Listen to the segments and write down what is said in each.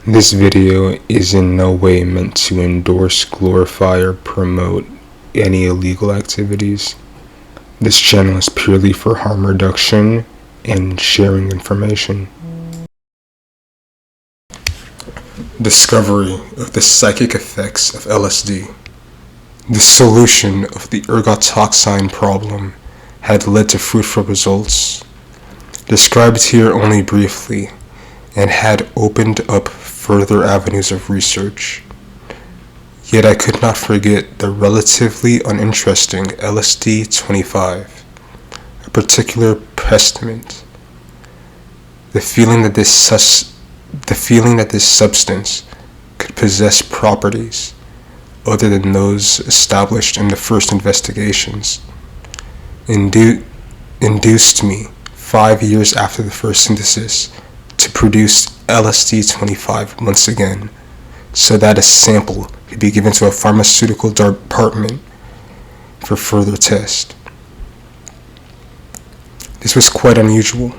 This video is in no way meant to endorse, glorify, or promote any illegal activities. This channel is purely for harm reduction and sharing information. Discovery of the psychic effects of LSD. The solution of the ergotoxin problem had led to fruitful results, described here only briefly, and had opened up further avenues of research. Yet I could not forget the relatively uninteresting LSD-25, a particular pestilence. The feeling that this substance could possess properties other than those established in the first investigations induced me 5 years after the first synthesis to produce LSD-25 once again, so that a sample could be given to a pharmaceutical department for further test. This was quite unusual.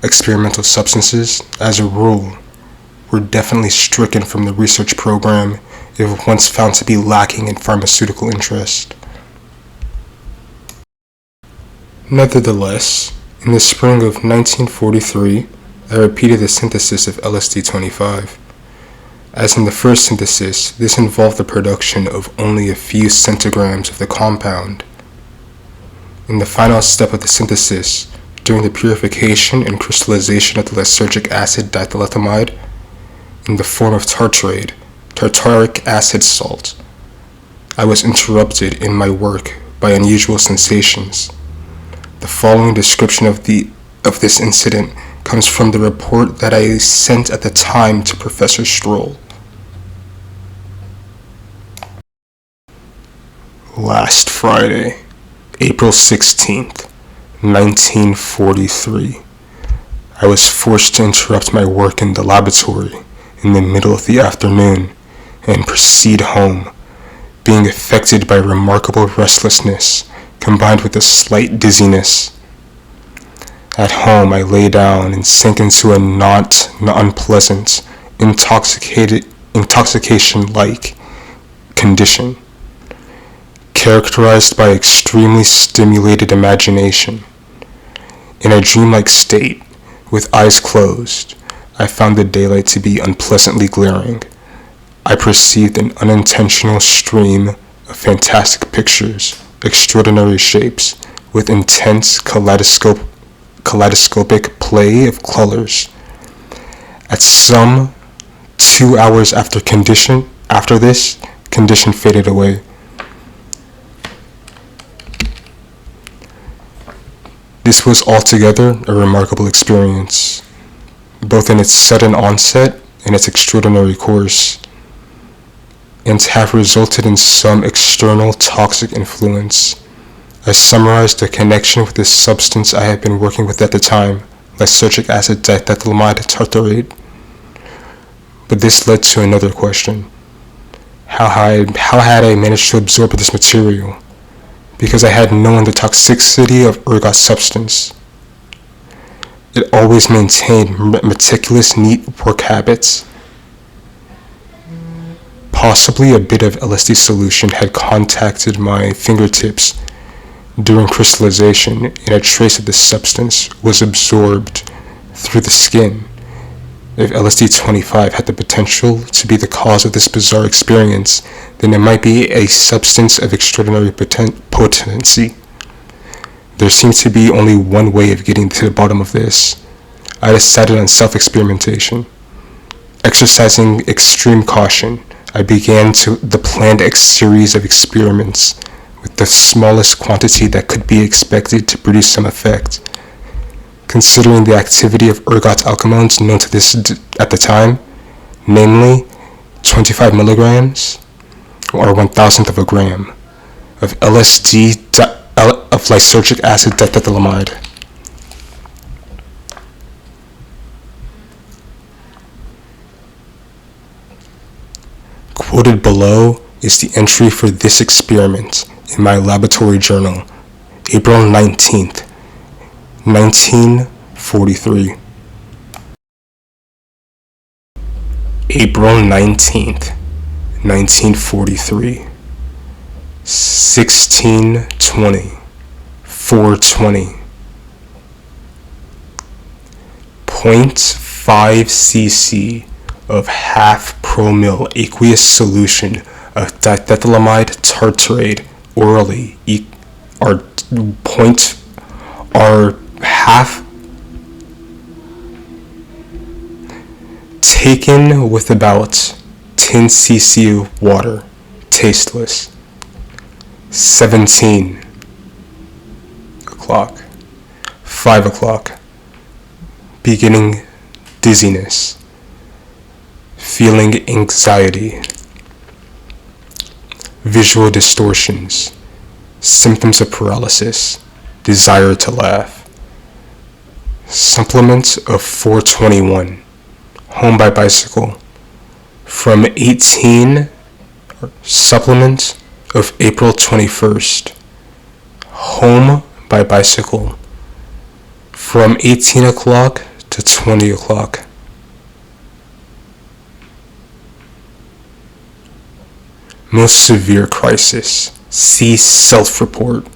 Experimental substances, as a rule, were definitely stricken from the research program if once found to be lacking in pharmaceutical interest. Nevertheless, in the spring of 1943, I repeated the synthesis of LSD-25. As in the first synthesis, this involved the production of only a few centigrams of the compound. In the final step of the synthesis, during the purification and crystallization of the lysergic acid diethylamide in the form of tartaric acid salt, I was interrupted in my work by unusual sensations. The following description of this incident comes from the report that I sent at the time to Professor Stroll. Last Friday, April 16th, 1943, I was forced to interrupt my work in the laboratory in the middle of the afternoon and proceed home, being affected by remarkable restlessness combined with a slight dizziness. At home, I lay down and sank into a not unpleasant, intoxication-like condition, characterized by extremely stimulated imagination. In a dreamlike state, with eyes closed, I found the daylight to be unpleasantly glaring. I perceived an unintentional stream of fantastic pictures, extraordinary shapes, with intense kaleidoscopic play of colors. At some 2 hours after this condition faded away. This was altogether a remarkable experience, both in its sudden onset and its extraordinary course, and to have resulted in some external toxic influence. I summarized the connection with this substance I had been working with at the time, lysergic acid diethylamide tartrate. But this led to another question. How had I managed to absorb this material? Because I had known the toxicity of ergot substance. It always maintained meticulous, neat work habits. Possibly a bit of LSD solution had contacted my fingertips during crystallization, and a trace of this substance was absorbed through the skin. If LSD-25 had the potential to be the cause of this bizarre experience, then it might be a substance of extraordinary potency. There seemed to be only one way of getting to the bottom of this. I decided on self-experimentation. Exercising extreme caution, I began the planned series of experiments with the smallest quantity that could be expected to produce some effect. Considering the activity of ergot alkemones known to this at the time, namely 25 milligrams, or 1,000th of a gram, of LSD of lysergic acid diethylamide. Quoted below is the entry for this experiment in my laboratory journal, April 19th, 1943. April 19th, 1943, 16:20, 4:20, 0.5 cc of half promille aqueous solution of diethylamide tartrate orally are half taken with about 10 cc of water, tasteless. 17 o'clock, 5 o'clock, beginning dizziness, feeling anxiety, visual distortions, symptoms of paralysis, desire to laugh. Supplement of 421, home by bicycle, from 18, supplement of April 21st, home by bicycle, from 18 o'clock to 20 o'clock. Most severe crisis, see self-report.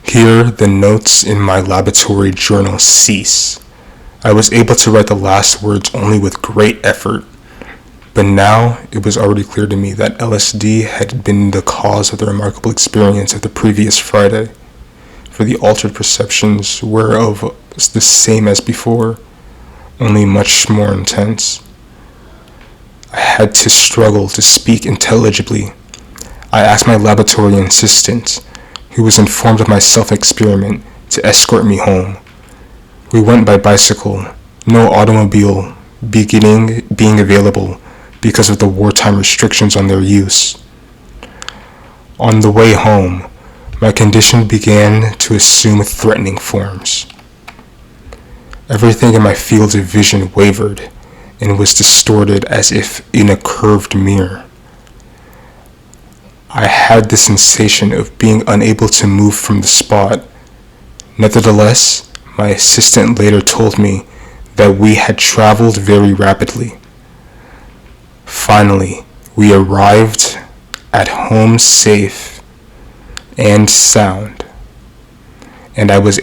Here, the notes in my laboratory journal cease. I was able to write the last words only with great effort, but now it was already clear to me that LSD had been the cause of the remarkable experience of the previous Friday, for the altered perceptions whereof was the same as before, only much more intense. I had to struggle to speak intelligibly. I asked my laboratory assistant, who was informed of my self-experiment, to escort me home. We went by bicycle, no automobile being available because of the wartime restrictions on their use. On the way home, my condition began to assume threatening forms. Everything in my field of vision wavered and was distorted as if in a curved mirror. I had the sensation of being unable to move from the spot. Nevertheless, my assistant later told me that we had traveled very rapidly. Finally, we arrived at home safe and sound, and I was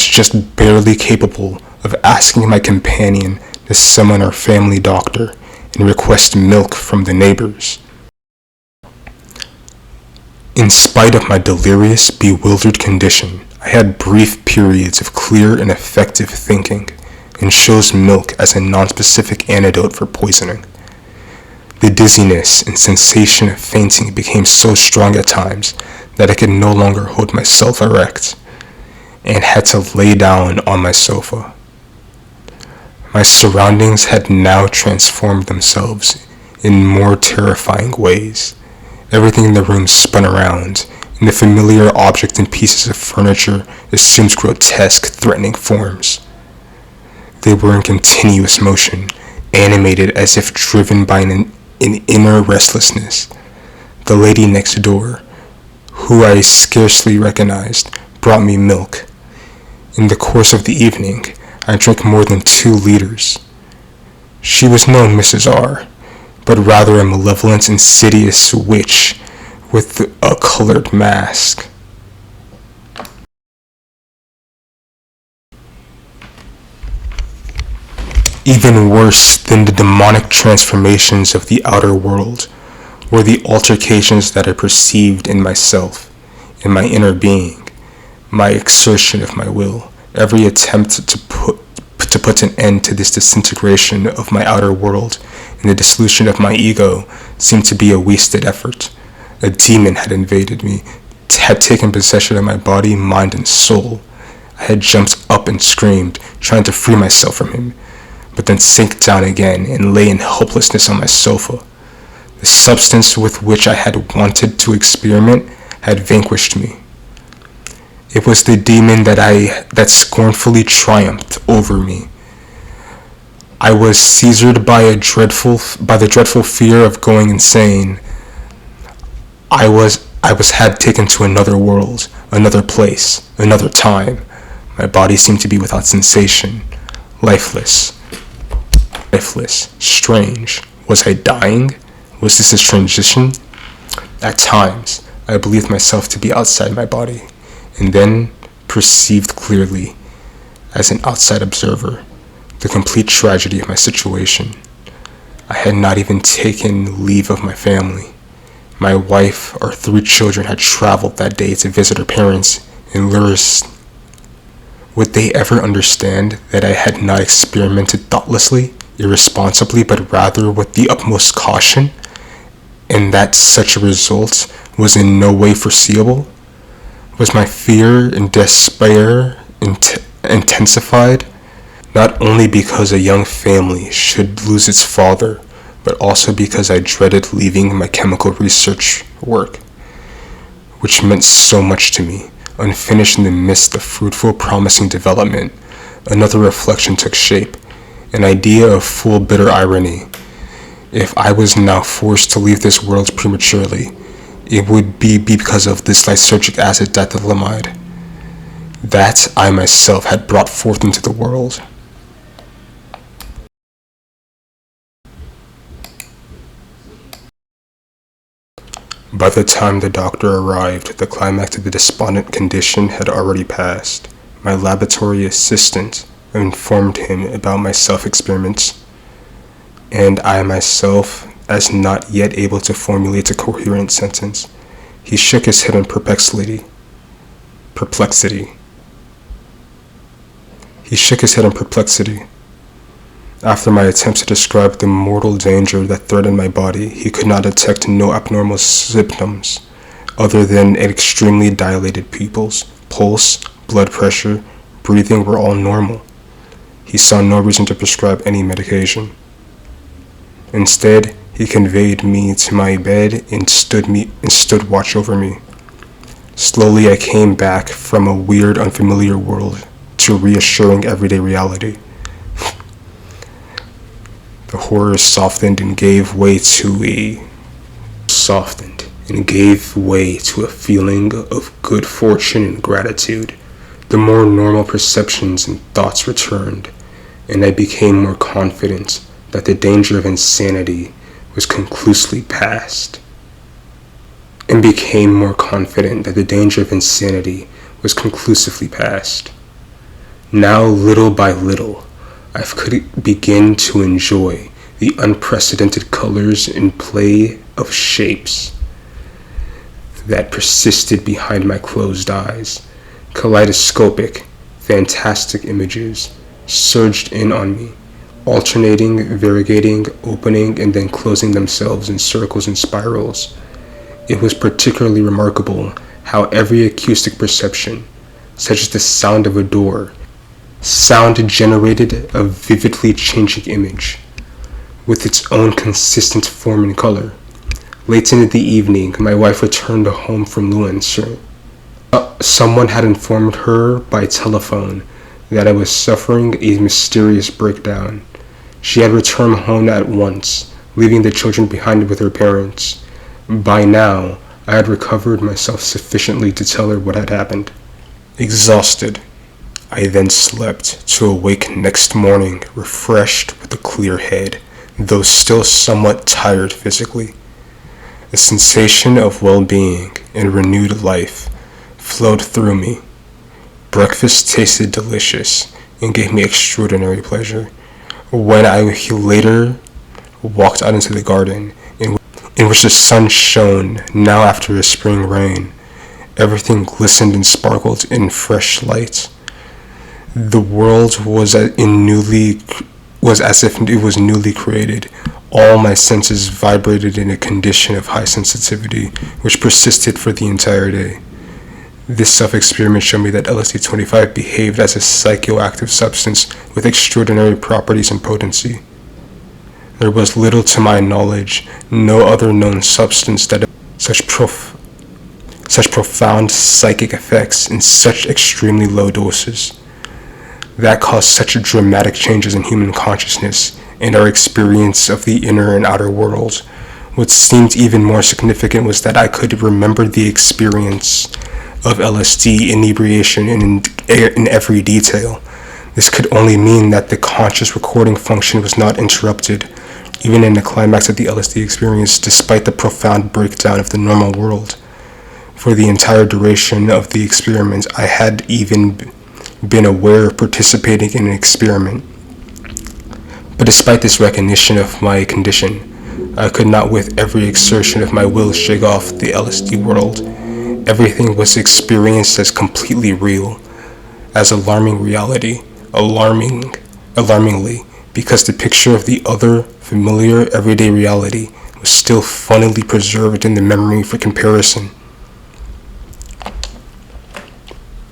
just barely capable of asking my companion to summon our family doctor and request milk from the neighbors. In spite of my delirious, bewildered condition, I had brief periods of clear and effective thinking, and chose milk as a non-specific antidote for poisoning. The dizziness and sensation of fainting became so strong at times that I could no longer hold myself erect, and had to lay down on my sofa. My surroundings had now transformed themselves in more terrifying ways. Everything in the room spun around, and the familiar objects and pieces of furniture assumed grotesque, threatening forms. They were in continuous motion, animated as if driven by an inner restlessness. The lady next door, who I scarcely recognized, brought me milk. In the course of the evening, I drank more than 2 liters. She was no Mrs. R, but rather a malevolent, insidious witch with a colored mask. Even worse than the demonic transformations of the outer world were the altercations that I perceived in myself, in my inner being, my exertion of my will, every attempt to put an end to this disintegration of my outer world and the dissolution of my ego seemed to be a wasted effort. A demon had invaded me, had taken possession of my body, mind, and soul. I had jumped up and screamed, trying to free myself from him, but then sank down again and lay in helplessness on my sofa. The substance with which I had wanted to experiment had vanquished me. It was the demon that scornfully triumphed over me. I was seized by the dreadful fear of going insane. I was had taken to another world, another place, another time. My body seemed to be without sensation, lifeless, strange. Was I dying? Was this a transition? At times, I believed myself to be outside my body, and then perceived clearly, as an outside observer, the complete tragedy of my situation. I had not even taken leave of my family. My wife, our 3 children, had traveled that day to visit her parents in Lourdes. Would they ever understand that I had not experimented thoughtlessly, irresponsibly, but rather with the utmost caution, and that such a result was in no way foreseeable? Was my fear and despair intensified, not only because a young family should lose its father, but also because I dreaded leaving my chemical research work, which meant so much to me, unfinished in the midst of fruitful, promising development? Another reflection took shape, an idea of full bitter irony. If I was now forced to leave this world prematurely, it would be because of this lysergic acid diethylamide that I myself had brought forth into the world. By the time the doctor arrived, the climax of the despondent condition had already passed. My laboratory assistant informed him about my self-experiments, and I myself, as not yet able to formulate a coherent sentence. He shook his head in perplexity. After my attempts to describe the mortal danger that threatened my body, he could not detect no abnormal symptoms other than an extremely dilated pupils, pulse, blood pressure, breathing were all normal. He saw no reason to prescribe any medication. Instead, he conveyed me to my bed and stood watch over me. Slowly I came back from a weird, unfamiliar world to reassuring everyday reality. The horror softened and gave way to a feeling of good fortune and gratitude. The more normal perceptions and thoughts returned, and I became more confident that the danger of insanity was conclusively past. Now, little by little, I could begin to enjoy the unprecedented colors and play of shapes that persisted behind my closed eyes. Kaleidoscopic, fantastic images surged in on me, alternating, variegating, opening, and then closing themselves in circles and spirals. It was particularly remarkable how every acoustic perception, such as the sound of a door, generated a vividly changing image, with its own consistent form and color. Late into the evening, my wife returned home from Lourdes. Someone had informed her by telephone that I was suffering a mysterious breakdown. She had returned home at once, leaving the children behind with their parents. By now, I had recovered myself sufficiently to tell her what had happened. Exhausted, I then slept to awake next morning refreshed with a clear head, though still somewhat tired physically. A sensation of well-being and renewed life flowed through me. Breakfast tasted delicious and gave me extraordinary pleasure. When I later walked out into the garden, in which the sun shone now after a spring rain, everything glistened and sparkled in fresh light. The world was as if it was newly created. All my senses vibrated in a condition of high sensitivity, which persisted for the entire day. This self-experiment showed me that LSD-25 behaved as a psychoactive substance with extraordinary properties and potency. There was little to my knowledge, no other known substance that had such profound psychic effects in such extremely low doses, that caused such dramatic changes in human consciousness and our experience of the inner and outer world. What seemed even more significant was that I could remember the experience of LSD inebriation in every detail. This could only mean that the conscious recording function was not interrupted, even in the climax of the LSD experience, despite the profound breakdown of the normal world. For the entire duration of the experiment, I had even been aware of participating in an experiment. But despite this recognition of my condition, I could not with every exertion of my will shake off the LSD world. Everything was experienced as completely real, as alarming reality, alarmingly, because the picture of the other, familiar, everyday reality was still funnily preserved in the memory for comparison.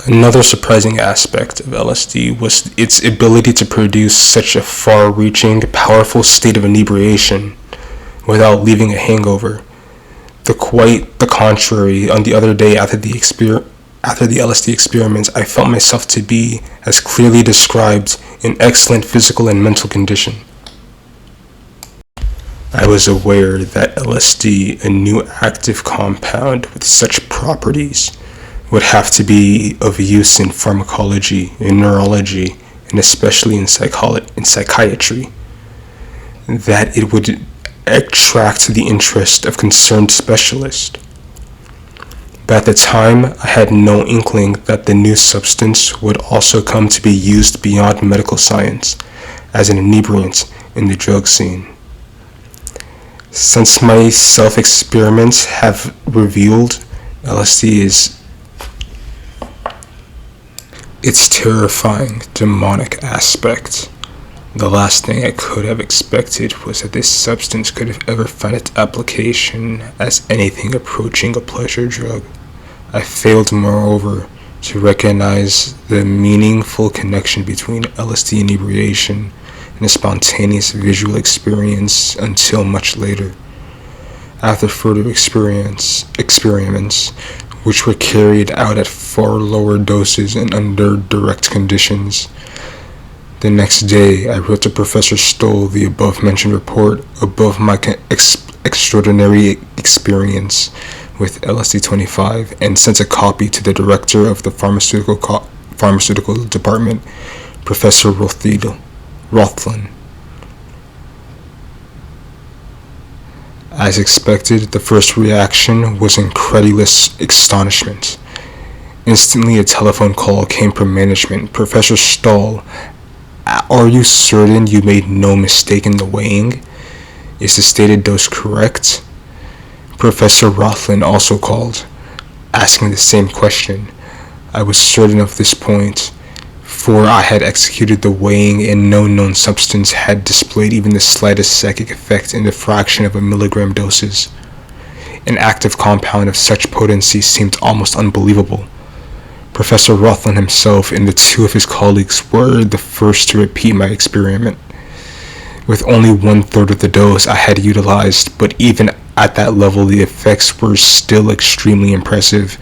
Another surprising aspect of LSD was its ability to produce such a far-reaching, powerful state of inebriation without leaving a hangover. Quite the contrary, on the other day after the LSD experiment, I felt myself to be, as clearly described, in excellent physical and mental condition. I was aware that LSD, a new active compound with such properties, would have to be of use in pharmacology, in neurology, and especially in psychiatry. That it would attract the interest of concerned specialists. But at the time, I had no inkling that the new substance would also come to be used beyond medical science as an inebriant in the drug scene. Since my self-experiments have revealed LSD is its terrifying, demonic aspect, the last thing I could have expected was that this substance could have ever found its application as anything approaching a pleasure drug. I failed, moreover, to recognize the meaningful connection between LSD inebriation and a spontaneous visual experience until much later. After further experiments, which were carried out at far lower doses and under direct conditions, the next day I wrote to Professor Stoll the above-mentioned report above my extraordinary experience with LSD-25 and sent a copy to the director of the pharmaceutical department, Professor Rothman. As expected, the first reaction was incredulous astonishment. Instantly, a telephone call came from management. Professor Stoll, are you certain you made no mistake in the weighing? Is the stated dose correct? Professor Rothman also called, asking the same question. I was certain of this point, for I had executed the weighing and no known substance had displayed even the slightest psychic effect in the fraction of a milligram doses. An active compound of such potency seemed almost unbelievable. Professor Rothman himself and the two of his colleagues were the first to repeat my experiment. With only 1/3 of the dose I had utilized, but even at that level the effects were still extremely impressive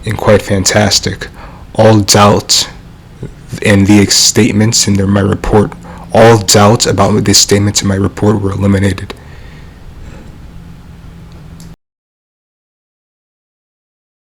and quite fantastic. All doubt about the statements in my report were eliminated.